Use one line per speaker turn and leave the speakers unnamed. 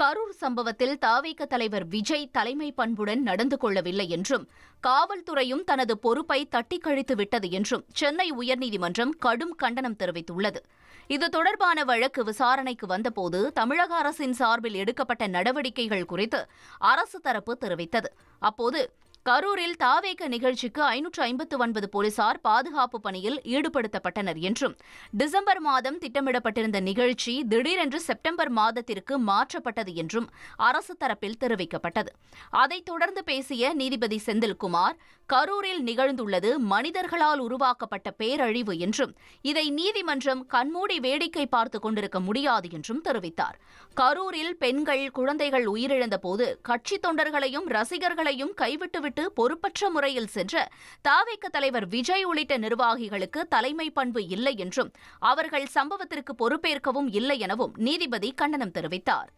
கரூர் சம்பவத்தில் தவிக தலைவர் விஜய் தலைமை பண்புடன் நடந்து கொள்ளவில்லை என்றும் காவல்துறையும் தனது பொறுப்பை தட்டிக் கழித்து விட்டது என்றும் சென்னை உயர்நீதிமன்றம் கடும் கண்டனம் தெரிவித்துள்ளது. இது தொடர்பான வழக்கு விசாரணைக்கு வந்தபோது தமிழக அரசின் சார்பில் எடுக்கப்பட்ட நடவடிக்கைகள் குறித்து அரசு தரப்பு தெரிவித்தது. அப்போது கரூரில் தவிக நிகழ்ச்சிக்கு 559 போலீசார் பாதுகாப்பு பணியில் ஈடுபடுத்தப்பட்டனர் என்றும் டிசம்பர் மாதம் திட்டமிடப்பட்டிருந்த நிகழ்ச்சி திடீரென்று செப்டம்பர் மாதத்திற்கு மாற்றப்பட்டது என்றும் அரசு தரப்பில் தெரிவிக்கப்பட்டது. அதைத் தொடர்ந்து பேசிய நீதிபதி செந்தில்குமார், கரூரில் நிகழ்ந்துள்ளது மனிதர்களால் உருவாக்கப்பட்ட பேரழிவு என்றும் இதை நீதிமன்றம் கண்மூடி வேடிக்கை பார்த்துக் கொண்டிருக்க முடியாது என்றும் தெரிவித்தார். கரூரில் பெண்கள், குழந்தைகள் உயிரிழந்த போது கட்சித் தொண்டர்களையும் ரசிகர்களையும் கைவிட்டுவிட்டு பொறுப்பற்ற முறையில் சென்ற தவிக தலைவர் விஜய் உள்ளிட்ட நிர்வாகிகளுக்கு தலைமை பண்பு இல்லை என்றும் அவர்கள் சம்பவத்திற்கு பொறுப்பேற்கவும் இல்லை எனவும் நீதிபதி கண்டனம் தெரிவித்தார்.